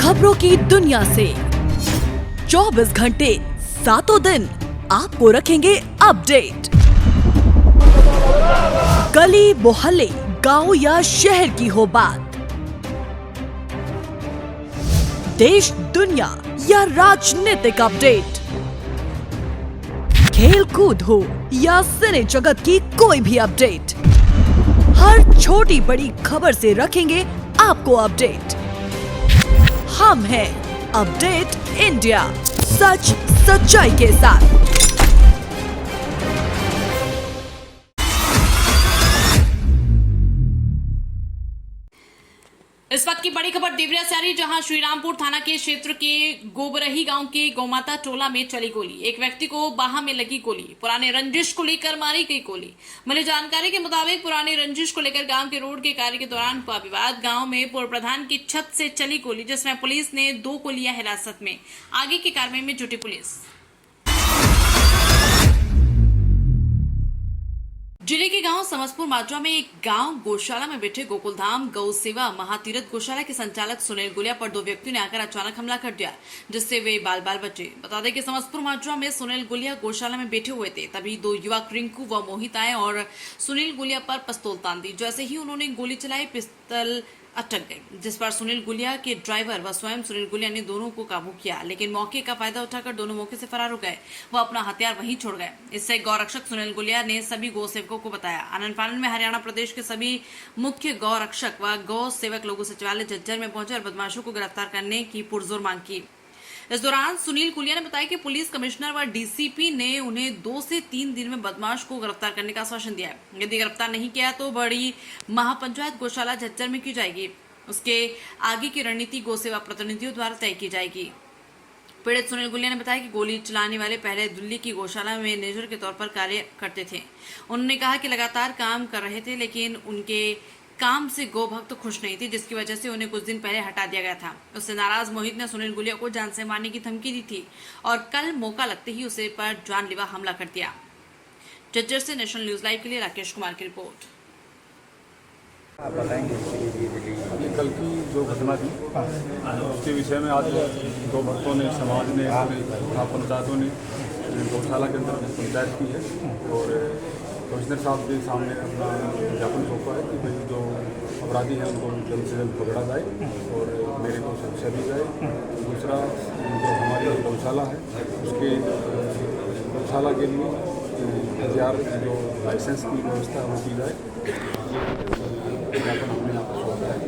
खबरों की दुनिया से 24 घंटे 7 दिन आपको रखेंगे अपडेट। गली मोहल्ले, गांव या शहर की हो बात, देश दुनिया या राजनीतिक अपडेट, खेल कूद हो या सिने जगत की कोई भी अपडेट, हर छोटी बड़ी खबर से रखेंगे आपको अपडेट। हम हैं अपडेट इंडिया, सच सच्चाई के साथ। इस वक्त की बड़ी खबर देवरिया से आ रही, जहां श्रीरामपुर थाना के क्षेत्र के गोबरही गांव के गौमाता टोला में चली गोली। एक व्यक्ति को बाह में लगी गोली। पुराने रंजिश को लेकर मारी गई गोली। मिली जानकारी के मुताबिक पुराने रंजिश को लेकर गांव के रोड के कार्य के दौरान हुआ विवाद। गांव में पूर्व प्रधान की छत से चली गोली, जिसमें पुलिस ने 2 को लिया हिरासत में। आगे की कार्रवाई में जुटी पुलिस। जिले के गांव समसपुर माजरा में एक गांव गौशाला में बैठे गोकुलधाम गौ सेवा महातीरथ गौशाला के संचालक सुनील गुलिया पर 2 व्यक्तियों ने आकर अचानक हमला कर दिया, जिससे वे बाल बाल बचे। बता दें कि समसपुर माजरा में सुनील गुलिया गौशाला में बैठे हुए थे, तभी 2 युवक रिंकू व मोहित आए और सुनील गुलिया पर पिस्तौल तान दी। जैसे ही उन्होंने गोली चलाई, पिस्तौल अटक गई, जिस पर सुनील गुलिया के ड्राइवर व स्वयं सुनील गुलिया ने दोनों को काबू किया, लेकिन मौके का फायदा उठाकर दोनों मौके से फरार हो गए। वह अपना हथियार वहीं छोड़ गए। इससे गौरक्षक सुनील गुलिया ने सभी गौ सेवकों को बताया। आनंद फानन में हरियाणा प्रदेश के सभी मुख्य गौरक्षक व गौ सेवक लोगों सचिवालय झज्जर में पहुंचे और बदमाशों को गिरफ्तार करने की पुरजोर मांग की। इस दौरान सुनील गुलिया ने बताया कि पुलिस कमिश्नर व डीसीपी ने उन्हें 2 से 3 दिन में बदमाश को गिरफ्तार करने का आश्वासन दिया है। यदि गिरफ्तार नहीं किया तो बड़ी महापंचायत गौशाला झज्जर में की जाएगी। उसके आगे की रणनीति गौ सेवा प्रतिनिधियों द्वारा तय की जाएगी। पीड़ित सुनील गुलिया ने बताया कि गोली चलाने वाले पहले दिल्ली की गौशाला में मैनेजर के तौर पर कार्य करते थे। उन्होंने कहा कि लगातार काम कर रहे थे, लेकिन उनके काम से गौ भक्त खुश नहीं थे, जिसकी वजह से उन्हें कुछ दिन पहले हटा दिया गया था। उससे नाराज मोहित ने सुनील गुलिया को जान से मारने की धमकी दी थी और कल मौका लगते ही उसे पर जानलेवा हमला कर दिया। झज्जर से नेशनल न्यूज लाइव के लिए राकेश कुमार की रिपोर्ट। आप बताएंगे ये कल की जो घटना थी उसके विषय में आज 2 भक्तों ने, समाज ने, पंचायतों ने गौशाला के अंदर पंचायत की है और कमिश्नर साहब के सामने अपना ज्ञापन सौंपा है कि भाई जो अपराधी हैं उनको जल्द से जल्द पकड़ा जाए और मेरे को शिक्षा दी जाए। दूसरा, जो हमारी गौशाला है उसके गौशाला के लिए हथियार जो लाइसेंस की व्यवस्था है वो की जाए। ज्ञापन हमने यहाँ पर सौंपा है।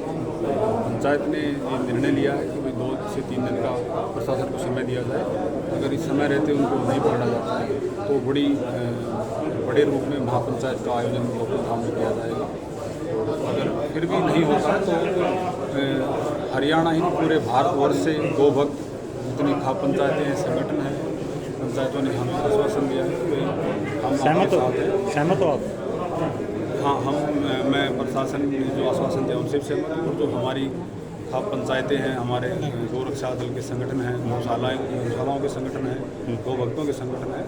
पंचायत ने ये निर्णय लिया है कि भाई 2 से 3 दिन का प्रशासन को समय दिया जाए। अगर इस समय रहते उनको नहीं पकड़ा जाता है तो बड़े रूप में महापंचायत का आयोजन गोकुलधाम में किया जाएगा। अगर फिर भी नहीं होता है तो हरियाणा ही पूरे भारतवर्ष से गौ भक्त जितनी खाप पंचायतें हैं, संगठन हैं, पंचायतों ने हमें आश्वासन दिया है कि हम सहमत हो आप? हाँ, मैं प्रशासन ने जो आश्वासन दिया उनसे सहमत हूँ। जो हमारी खाप पंचायतें हैं, हमारे गौ रक्षा दल के संगठन हैं, गौशालाओं के संगठन हैं, गौ भक्तों के संगठन हैं,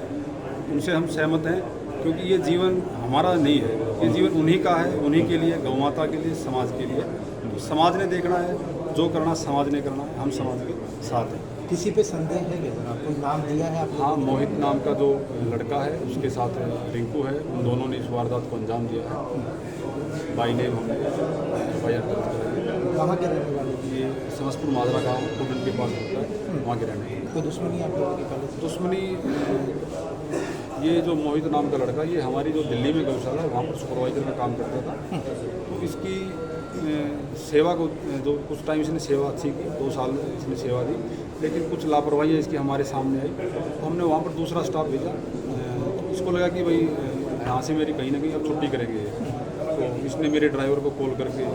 उनसे हम सहमत हैं, क्योंकि ये जीवन हमारा नहीं है, ये जीवन उन्हीं का है, उन्हीं के लिए, गौ माता के लिए, समाज के लिए। तो समाज ने देखना है, जो करना समाज ने करना है, हम समाज के साथ हैं। किसी पे संदेह है क्या सर? आपको नाम दिया है आपने? हाँ, मोहित नाम का जो लड़का है उसके साथ रिंकू है, उन दोनों ने इस वारदात को अंजाम दिया है। बाई नेम हमने FIR दर्ज कराई। कहाँ के रहने वाले? ये समसपुर माजरा गाँव कुंडन के पास होता है, वहाँ के रहने वाले। कोई दुश्मनी आप लोगों की पहले से? दुश्मनी, ये जो मोहित नाम का लड़का, ये हमारी जो दिल्ली में गौशाला है वहाँ पर सुपरवाइजर में काम करता था। तो इसकी सेवा को जो कुछ टाइम इसने सेवा अच्छी की, 2 साल इसने सेवा दी, लेकिन कुछ लापरवाही इसकी हमारे सामने आई। तो हमने वहाँ पर दूसरा स्टाफ भेजा। तो इसको लगा कि भाई यहाँ से मेरी कहीं ना कहीं अब छुट्टी करेंगे। तो इसने मेरे ड्राइवर को कॉल करके,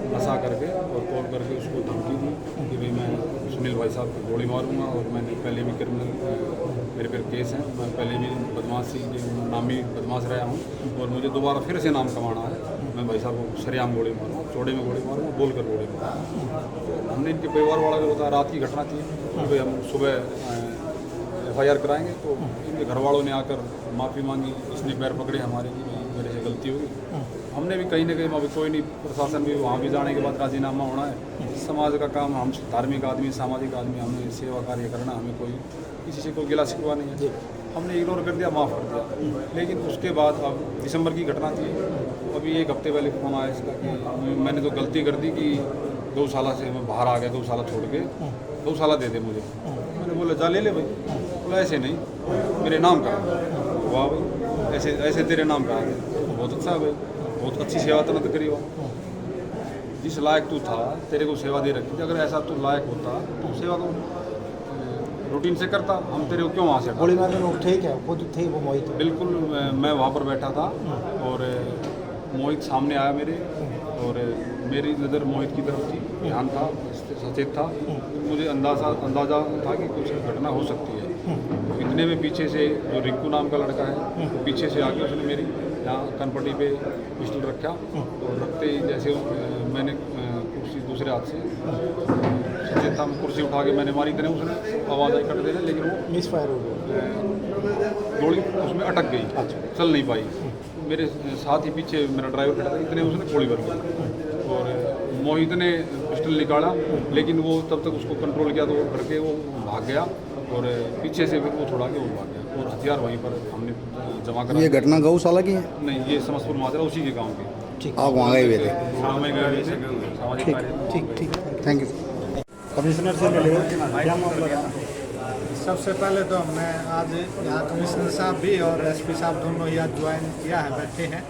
नशा करके और कॉल करके उसको धमकी दी कि भाई मैं सुनील भाई साहब को गोली मारूंगा और मैंने पहले भी क्रिमिनल मेरे पर केस हैं, मैं पहले भी बदमाशी के नामी बदमाश रहा हूँ और मुझे दोबारा फिर से नाम कमाना है। मैं भाई साहब को सरेआम गोली मारूंगा, चौड़े में गोली मारूंगा, बोल कर गोली मारूंगा। तो हमने इनके परिवार वाला को बताया, रात की घटना थी, भाई हम सुबह FIR कराएंगे। तो इनके घर वालों ने आकर माफ़ी मांगी, इसने पैर पकड़े हमारे कि मेरे से गलती हुई। हमने भी कहीं ना कहीं अभी कोई नहीं, प्रशासन भी वहाँ भी जाने के बाद राजीनामा होना है। समाज का काम, हम धार्मिक आदमी, सामाजिक आदमी, हमें सेवा कार्य करना, हमें कोई किसी से कोई गिला शिकवा नहीं है। हमने इग्नोर कर दिया, माफ़ कर दिया। लेकिन उसके बाद अब दिसंबर की घटना थी, अभी 1 हफ्ते पहले फोन आया इसका कि मैंने तो गलती कर दी कि गौशाला से मैं बाहर आ गया, गौशाला छोड़ के, गौशाला दे दे मुझे। मैंने बोला जा ले भाई। बोला ऐसे नहीं, मेरे नाम का। वाह भाई, ऐसे ऐसे तेरे नाम का आ गया, बहुत अच्छा भाई, बहुत अच्छी सेवा तनत करी। वहाँ जिस लायक तू था, तेरे को सेवा दे रखी थी, अगर ऐसा तू लायक होता तो सेवा को रूटीन से करता, हम तेरे को क्यों वहाँ से गोली मारने में उठे क्या खुद थे वो मोहित? बिल्कुल, मैं वहाँ पर बैठा था और मोहित सामने आया मेरे, और मेरी नज़र मोहित की तरफ थी, ध्यान था, सचेत था। मुझे अंदाज़ा था कि कुछ घटना हो सकती है। इतने में पीछे से जो रिंकू नाम का लड़का है, वो पीछे से आके उसने मेरी यहाँ कनपट्टी पे पिस्टल रखा, और रखते ही जैसे मैंने कुर्सी दूसरे हाथ से सचेत था, कुर्सी उठा के मैंने मारी, इतने उसने आवाज़ आई कट देने, लेकिन वो मिस फायर हो गया। गोली उसमें अटक गई, चल नहीं पाई। मेरे साथ ही पीछे मेरा ड्राइवर खड़ा था, इतने उसने गोली भर दी, और मोहित ने पिस्टल निकाला, लेकिन वो तब तक उसको कंट्रोल किया तो वो करके वो भाग गया, और पीछे से फिर वो छोड़ा के वो भाग गया, और हथियार वहीं पर हमने जमा करा। ये घटना गौशाला की है? नहीं, ये समस्तपुर माजरा उसी के गाँव की। ठीक, आप वहाँ गए हुए थे? हाँ, मैं गया हुए थे, सामाजिक कार्य। ठीक। Thank you. कमिश्नर से मिले, क्या मामला था? सबसे पहले तो हमने आज यहाँ कमिश्नर साहब भी और एसपी साहब दोनों यहाँ ज्वाइन किया है, बैठे हैं।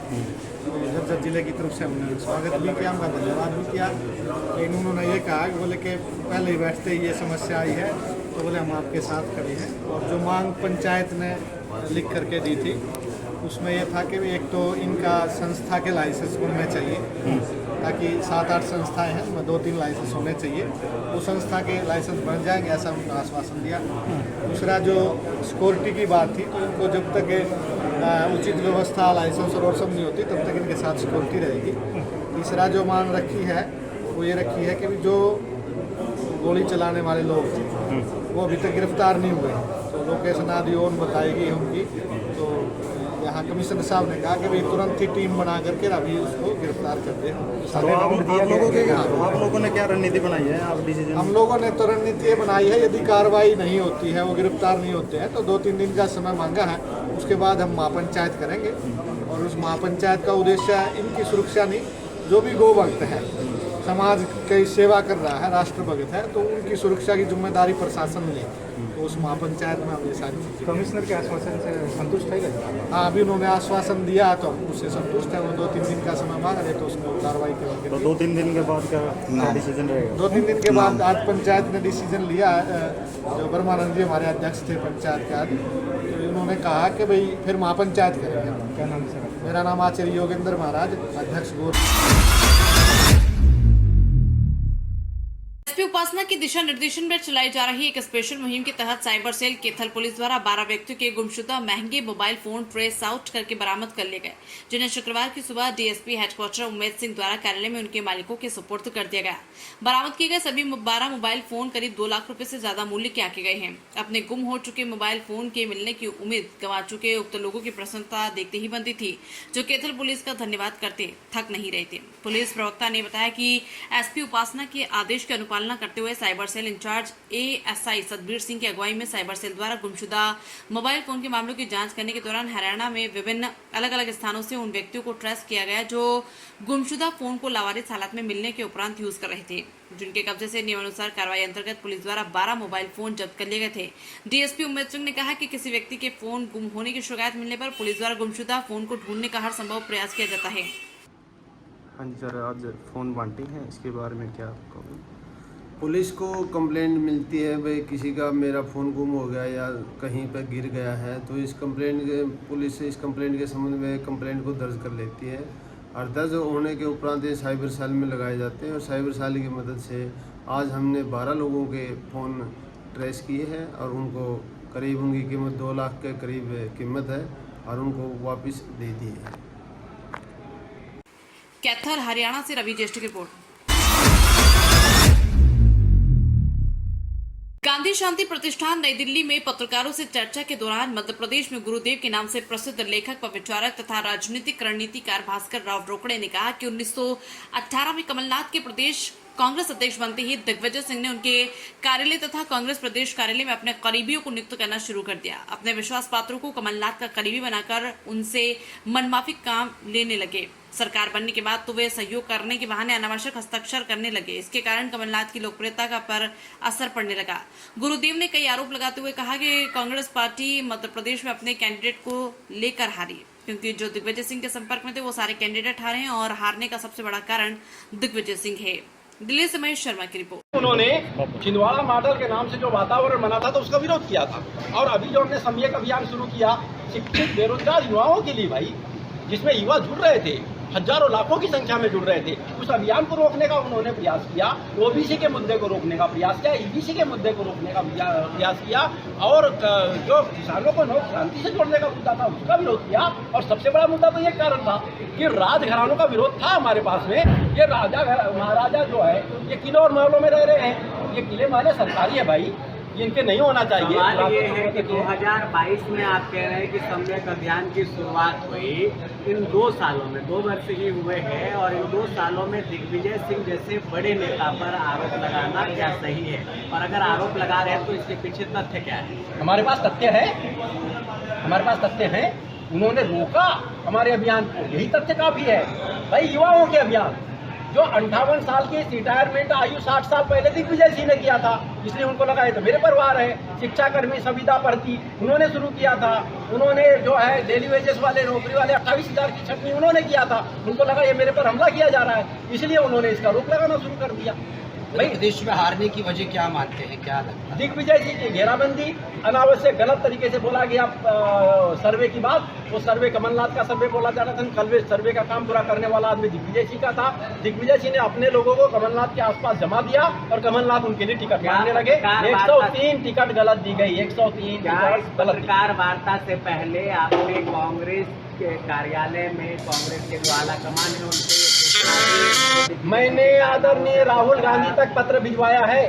जब जिले की तरफ से हमने स्वागत भी किया, उनका धन्यवाद भी किया। लेकिन उन्होंने ये कहा कि बोले कि पहले ही बैठते ही ये समस्या आई है, तो बोले हम आपके साथ खड़े हैं। और जो मांग पंचायत ने लिख करके दी थी, उसमें यह था कि एक तो इनका संस्था के लाइसेंस बनने चाहिए, ताकि 7-8 संस्थाएं हैं, उनमें 2-3 लाइसेंस होने चाहिए। वो संस्था के लाइसेंस बन जाएंगे, ऐसा उनको आश्वासन दिया। दूसरा जो सिक्योरिटी की बात थी, तो इनको जब तक उचित व्यवस्था, लाइसेंस और सब नहीं होती, तब तक इनके साथ सिक्योरिटी रहेगी। तीसरा जो मांग रखी है वो ये रखी है कि जो गोली चलाने वाले लोग थे वो अभी तक गिरफ्तार नहीं हुए, तो लोकेशन आदि और बताएगी उनकी। तो यहाँ कमिश्नर साहब ने कहा कि भाई तुरंत ही टीम बना करके अभी उसको गिरफ्तार कर दे। आप लोगों ने क्या रणनीति बनाई है? आप डिसीजन? हम लोगों ने तो रणनीति बनाई है, यदि कार्रवाई नहीं होती है, वो गिरफ्तार नहीं होते हैं, तो 2-3 दिन का समय मांगा है। उसके बाद हम महापंचायत करेंगे, और उस महापंचायत का उद्देश्य इनकी सुरक्षा नहीं, जो भी गोभक्त है, समाज की सेवा कर रहा है, राष्ट्र भगत है, तो उनकी सुरक्षा की जिम्मेदारी प्रशासन ले। तो उस महापंचायत में हम ये सारी चीज़ें। कमिश्नर के आश्वासन से संतुष्ट है? हाँ, अभी उन्होंने आश्वासन दिया तो हम उससे संतुष्ट है। वो 2-3 दिन का समय मांग रहे, तो उसको कार्रवाई करेंगे। तो 2-3 दिन के बाद क्या डिसीजन रहेगा? 2-3 दिन के बाद आज पंचायत ने डिसीजन लिया। जो ब्रह्मानंद जी हमारे अध्यक्ष थे पंचायत के आज, तो उन्होंने कहा कि भाई फिर महापंचायत करेंगे। क्या नाम से? मेरा नाम आचार्य योगेंद्र महाराज, अध्यक्ष गौर। एसपी उपासना के दिशा निर्देशन में चलाई जा रही एक स्पेशल मुहिम के तहत साइबर सेल कैथल पुलिस द्वारा 12 व्यक्तियों के गुमशुदा महंगे मोबाइल फोन ट्रेस आउट करके बरामद कर लिए गए, जिन्हें शुक्रवार की सुबह डीएसपी हेडक्वार्टर उम्मेद सिंह द्वारा कार्यालय में उनके मालिकों के सुपुर्द कर दिया गया। बरामद किए गए सभी 12 मोबाइल फोन करीब 2 लाख रुपए से ज्यादा मूल्य के आके गए हैं। अपने गुम हो चुके मोबाइल फोन के मिलने की उम्मीद गंवा चुके उक्त लोगों की प्रसन्नता देखते ही बनती थी, जो कैथल पुलिस का धन्यवाद करते थक नहीं रहे थे। पुलिस प्रवक्ता ने बताया कि एसपी उपासना के आदेश की अनुपालना करते हुए cyber cell incharge ASI Satbir Singh की अगुवाई में साइबर सेल द्वारा गुमशुदा मोबाइल फोन के मामलों की जांच करने के दौरान हरियाणा में विभिन्न अलग अलग स्थानों से उन व्यक्तियों को ट्रेस किया गया जो गुमशुदा फोन को लावारिस हालत में मिलने के उपरांत यूज कर रहे थे, जिनके कब्जे से नियमानुसार कार्रवाई अंतर्गत पुलिस द्वारा 12 मोबाइल फोन जब्त कर लिए गए थे। डीएसपी उम्मेद सिंह ने कहा कि किसी व्यक्ति के फोन गुम होने की शिकायत मिलने पर पुलिस द्वारा गुमशुदा फोन को ढूंढने का हर संभव प्रयास किया जाता है। हाँ जी सर, आज फ़ोन बांटी है, इसके बारे में क्या कहोगे? पुलिस को कंप्लेंट मिलती है भाई किसी का मेरा फ़ोन गुम हो गया या कहीं पर गिर गया है, तो इस कंप्लेंट के पुलिस इस कंप्लेंट के संबंध में कंप्लेंट को दर्ज कर लेती है, और दर्ज होने के उपरांत ये साइबर सेल में लगाए जाते हैं। और साइबर सेल की मदद से आज हमने 12 लोगों के फ़ोन ट्रेस किए हैं, और उनको करीब उनकी कीमत 2 लाख के करीब कीमत है, और उनको वापस दे दी है। कैथल हरियाणा से रवि ज्येष्ठ की रिपोर्ट। गांधी आदि शांति प्रतिष्ठान नई दिल्ली में पत्रकारों से चर्चा के दौरान मध्य प्रदेश में गुरुदेव के नाम से प्रसिद्ध लेखक व विचारक तथा राजनीतिक रणनीतिकार भास्कर राव रोकड़े ने कहा कि 1918 में कमलनाथ के प्रदेश कांग्रेस अध्यक्ष बनते ही दिग्विजय सिंह ने उनके कार्यालय तथा कांग्रेस प्रदेश कार्यालय में अपने करीबियों को नियुक्त करना शुरू कर दिया। अपने विश्वास पात्रों को कमलनाथ का करीबी बनाकर उनसे मनमाफिक काम लेने लगे। सरकार बनने के बाद तो वे सहयोग करने के बहाने अनावश्यक हस्ताक्षर करने लगे। इसके कारण कमलनाथ की लोकप्रियता का पर असर पड़ने लगा। गुरुदेव ने कई आरोप लगाते हुए कहा कि कांग्रेस पार्टी मध्य प्रदेश में अपने कैंडिडेट को लेकर हारी, क्योंकि जो दिग्विजय सिंह के संपर्क में थे वो सारे कैंडिडेट हारे हैं और हारने का सबसे बड़ा कारण दिग्विजय सिंह है। दिल्ली से महेश शर्मा की रिपोर्ट। उन्होंने छिंदवाड़ा मॉडल के नाम से जो वातावरण बना था तो उसका विरोध किया था, और अभी जो हमने सम्यक अभियान शुरू किया शिक्षित बेरोजगार युवाओं के लिए भाई, जिसमें युवा जुड़ रहे थे, हजारों लाखों की संख्या में जुड़ रहे थे, उस अभियान को रोकने का उन्होंने प्रयास किया। ओबीसी के मुद्दे को रोकने का प्रयास किया, ईबीसी के मुद्दे को रोकने का प्रयास किया, और जो किसानों को नौ क्रांति से जोड़ने का मुद्दा था उसका विरोध किया। और सबसे बड़ा मुद्दा तो ये कारण था कि राजघरानों का विरोध था हमारे पास में। ये राजा महाराजा जो है ये किले और महलों में रह रहे हैं, ये किले महले सरकारी है भाई, इनके नहीं होना चाहिए। सवाल ये है कि 2022 में आप कह रहे हैं कि सम्यक अभियान की शुरुआत हुई, इन 2 सालों में 2 वर्ष ही हुए हैं, और इन 2 सालों में दिग्विजय सिंह जैसे बड़े नेता पर आरोप लगाना क्या सही है? और अगर आरोप लगा रहे हैं तो इसके पीछे तथ्य क्या है? हमारे पास तथ्य है, हमारे पास तथ्य है। उन्होंने रोका हमारे अभियान को, यही तथ्य काफी है भाई। युवाओं के अभियान जो 58 साल की रिटायरमेंट आयु 60 साल पहले दिग्विजय सिंह ने किया था, इसलिए उनको लगा ये तो मेरे परिवार है। शिक्षाकर्मी संविदा भर्ती उन्होंने शुरू किया था, उन्होंने जो है डेली वेजेस वाले नौकरी वाले 28,000 की छटनी उन्होंने किया था, उनको लगा ये मेरे पर हमला किया जा रहा है, इसलिए उन्होंने इसका रोक लगाना शुरू कर दिया। भाई प्रदेश में हारने की वजह क्या मानते हैं, क्या लगता है? दिग्विजय सिंह की घेराबंदी, अनावश्यक गलत तरीके से बोला गया सर्वे की बात, वो सर्वे कमलनाथ का सर्वे बोला जा रहा था, कल सर्वे का काम पूरा करने वाला आदमी दिग्विजय सिंह का था। दिग्विजय सिंह ने अपने लोगों को कमलनाथ के आसपास जमा दिया और कमलनाथ उनके लिए टिकट मांगने लगे। 103 टिकट गलत दी गई, 103 टिकट गलत। पत्रकार वार्ता से पहले आपने कांग्रेस के कार्यालय में कांग्रेस के जो आला कमान है उनसे मैंने आदरणीय राहुल गांधी तक पत्र भिजवाया है,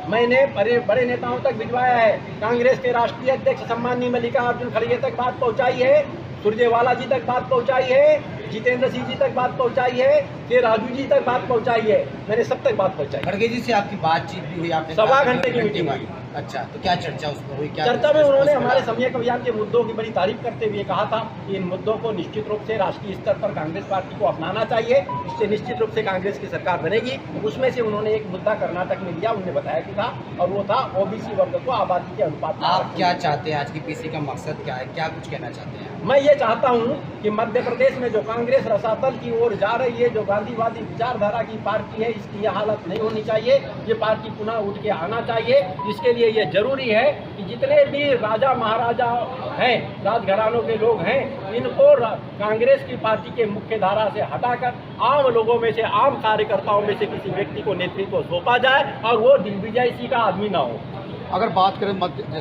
मैंने बड़े नेताओं तक भिजवाया है, कांग्रेस के राष्ट्रीय अध्यक्ष सम्माननीय मल्लिकार्जुन खड़गे तक बात पहुंचाई है, सुरजेवाला जी तक बात पहुंचाई है, जितेंद्र सिंह जी तक बात पहुंचाई है, के राजू जी तक बात पहुंचाई है, मैंने सब तक बात पहुंचाई। खड़गे जी से आपकी बातचीत भी हुई? आपने 1.25 घंटे की मीटिंग हुई। अच्छा, तो क्या चर्चा उसमें हुई? क्या चर्चा में उन्होंने हमारे सम्यक अभियान के मुद्दों की बड़ी तारीफ करते हुए कहा था कि इन मुद्दों को निश्चित रूप से राष्ट्रीय स्तर पर कांग्रेस पार्टी को अपनाना चाहिए, इससे निश्चित रूप से कांग्रेस की सरकार बनेगी। उसमें से उन्होंने एक मुद्दा कर्नाटक में लिया, उन्होंने बताया कि था, और वो था ओबीसी वर्ग को आबादी के अनुपात में। आप क्या चाहते हैं? आज की पीसी का मकसद क्या है, क्या कुछ कहना चाहते हैं? मैं ये चाहता हूँ कि मध्य प्रदेश में जो कांग्रेस रसातल की ओर जा रही है, जो गांधीवादी विचारधारा की पार्टी है, इसकी यह हालत नहीं होनी चाहिए। ये पार्टी पुनः उठ के आना चाहिए। इसके लिए ये जरूरी है कि जितने भी राजा महाराजा हैं, राजघरानों के लोग हैं, इनको कांग्रेस की पार्टी के मुख्य धारा से हटाकर आम लोगों में से, आम कार्यकर्ताओं में से किसी व्यक्ति को नेतृत्व सौंपा जाए और वो दिग्विजय सिंह का आदमी ना हो। अगर बात करें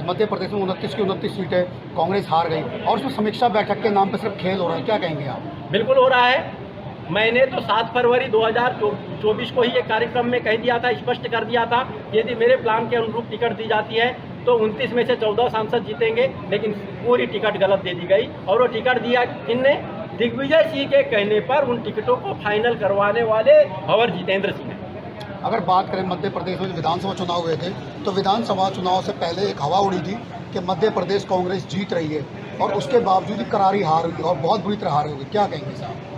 मध्य प्रदेश में 29 की 29 सीटें कांग्रेस हार गई और उसमें समीक्षा बैठक के नाम पर सिर्फ खेल हो रहा है, क्या कहेंगे आप? बिल्कुल हो रहा है। मैंने तो 7 फरवरी 2024 को ही एक कार्यक्रम में कह दिया था, स्पष्ट कर दिया था, यदि मेरे प्लान के अनुरूप टिकट दी जाती है तो 29 में से 14 सांसद जीतेंगे, लेकिन पूरी टिकट गलत दे दी गई। और वो टिकट दिया किसने? दिग्विजय सिंह के कहने पर उन टिकटों को फाइनल करवाने वाले भंवर जितेंद्र सिंह हैं। अगर बात करें मध्य प्रदेश में जो विधानसभा चुनाव हुए थे, तो विधानसभा चुनाव से पहले एक हवा उड़ी थी कि मध्य प्रदेश कांग्रेस जीत रही है, और उसके बावजूद ही करारी हार हुई और बहुत बुरी तरह हार हुई, क्या कहेंगे साहब?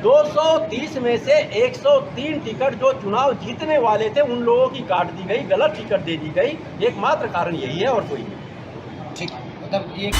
230 में से 103 टिकट जो चुनाव जीतने वाले थे उन लोगों की काट दी गई, गलत टिकट दे दी गई। एकमात्र कारण यही है और कोई नहीं। ठीक है, मतलब ये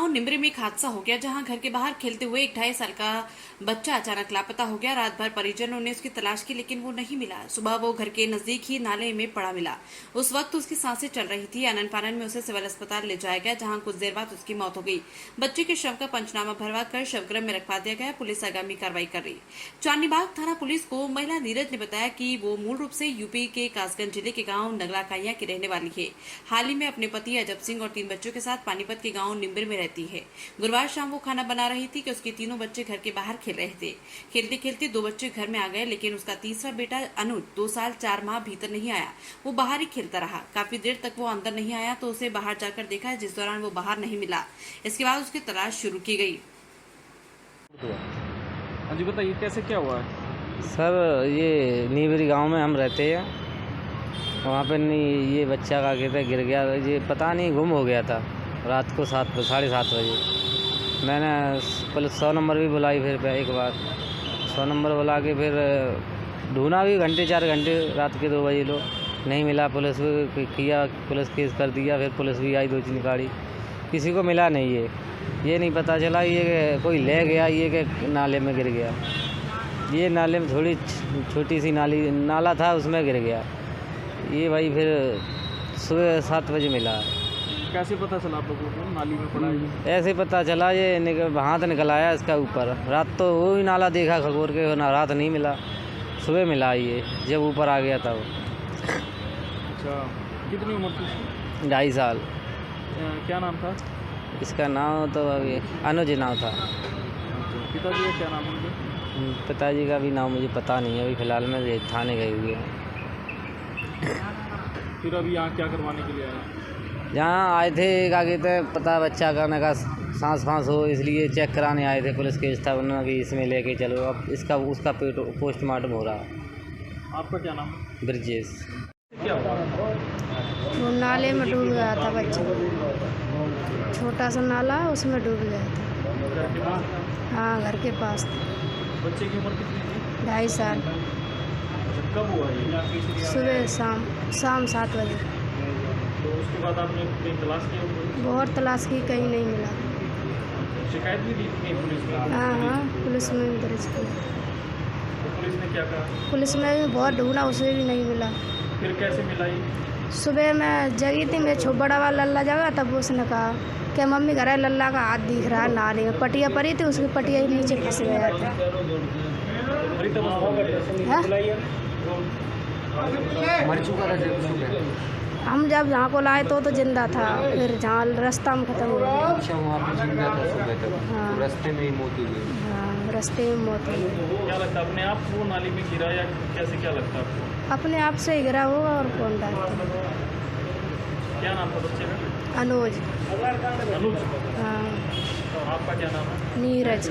निमरी में एक हादसा हो गया, जहां घर के बाहर खेलते हुए एक 2.5 साल का बच्चा अचानक लापता हो गया। रात भर परिजनों ने उसकी तलाश की, लेकिन वो नहीं मिला। सुबह वो घर के नजदीक ही नाले में पड़ा मिला। उस वक्त उसकी सांसें चल रही थी। आनन फानन में उसे सिविल अस्पताल ले जाया गया, जहां कुछ देर बाद उसकी मौत हो गई। बच्चे के शव का पंचनामा भरवा कर शवगृह में रखवा दिया गया। पुलिस आगामी कार्रवाई कर रही। चांदनी बाग थाना पुलिस को महिला नीरज ने बताया कि वो मूल रूप से यूपी के कासगंज जिले के गाँव नगला काइया की रहने वाली है। हाल ही में अपने पति अजब सिंह और 3 बच्चों के साथ पानीपत के गाँव निम्बिर में रहती है। की है। गुरुवार शाम वो खाना बना रही थी कि उसके तीनों बच्चे घर के बाहर खेल रहे थे। खेलते खेलते 2 बच्चे घर में आ गए, लेकिन उसका तीसरा बेटा अनुज 2 साल 4 माह भीतर नहीं आया। वो बाहर ही खेलता रहा। काफी देर तक वो अंदर नहीं आया तो उसे बाहर जाकर देखा, जिस दौरान वो बाहर नहीं मिला। इसके बाद उसकी तलाश शुरू की गई। हाँ जी, बताइए कैसे क्या हुआ है? सर, ये नीवरी गांव में हम रहते हैं। वहाँ पे ये बच्चा का कहते गिर गया, ये पता नहीं गुम हो गया था रात को 7-7:30 बजे। मैंने पुलिस 100 नंबर भी बुलाई, फिर एक बार 100 नंबर बुला के फिर ढूंढा भी 4 घंटे रात के 2 बजे लो नहीं मिला। पुलिस भी किया, पुलिस केस कर दिया, फिर पुलिस भी आई 2-3 गाड़ी, किसी को मिला नहीं। ये नहीं पता चला ये कोई ले गया, ये कि नाले में गिर गया। ये नाले में थोड़ी छोटी सी नाला था, उसमें गिर गया। ये भाई फिर सुबह 7 बजे मिला। कैसे पता चला आप लोगों को नाली में पड़ा है? ऐसे पता चला, ये हाथ निकल आया इसका ऊपर। रात तो वो ही नाला देखा खगोर के, ना रात नहीं मिला, सुबह मिला ये जब ऊपर आ गया था वो। अच्छा, कितनी उम्र थी उसकी? 2.5 साल। क्या नाम था इसका? नाम तो अभी अनुज नाम था। पिताजी का क्या नाम है? पिताजी का भी नाम मुझे पता नहीं है, अभी फ़िलहाल में थाने गए हुए हैं। फिर अभी यहाँ क्या करवाने के लिए आए? यहाँ आए थे, क्या कहते हैं, पता बच्चा का का सांस हो, इसलिए चेक कराने आए थे। पुलिस केस था, उन्होंने कि इसमें लेके चलो। अब उसका पोस्टमार्टम हो रहा है। आपका क्या नाम है? ब्रजेश। क्या हुआ? वो नाले में डूब गया था बच्चा, छोटा सा नाला, उसमें डूब गया था। हाँ, घर के पास। बच्चे की उम्र कितनी थी? 2.5 साल। कब हुआ ये? सुबह शाम 7 बजे। तो उसके बाद आपने कहीं तलाश किया? बहुत तलाश की, कहीं नहीं मिला। शिकायत भी दी थी पुलिस में? हाँ, पुलिस में भी दर्ज किया। तो पुलिस ने क्या कहा? पुलिस में भी बहुत ढूंढा, उसे भी नहीं मिला। फिर कैसे मिला ये? सुबह मैं जगी थी, मेरे बड़ा वाला लल्ला जगा, तब उसने कहा कि मम्मी घर है, लल्ला का हाथ दिख रहा है नाले में। पटिया पड़ी थी, उसकी पटिया ही नीचे फंस गया था। मर चुका था। हम जब जहाँ को लाए तो जिंदा था, फिर जहाँ रास्ता में ख़त्म हो गया। अच्छा, वहाँ पे जिंदा था सुबह तक। हाँ, तो रास्ते में ही मौत हो गई। हाँ, रास्ते में मौत हो गई। क्या लगता है, अपने आप वो नाली में गिरा या कैसे, क्या लगता है आपको? अपने आप से ही गिरा होगा, और कौन डालता? क्या नाम था बच्चे का? अनुज। अनुज। हाँ। आपका क्या नाम है? नीरज।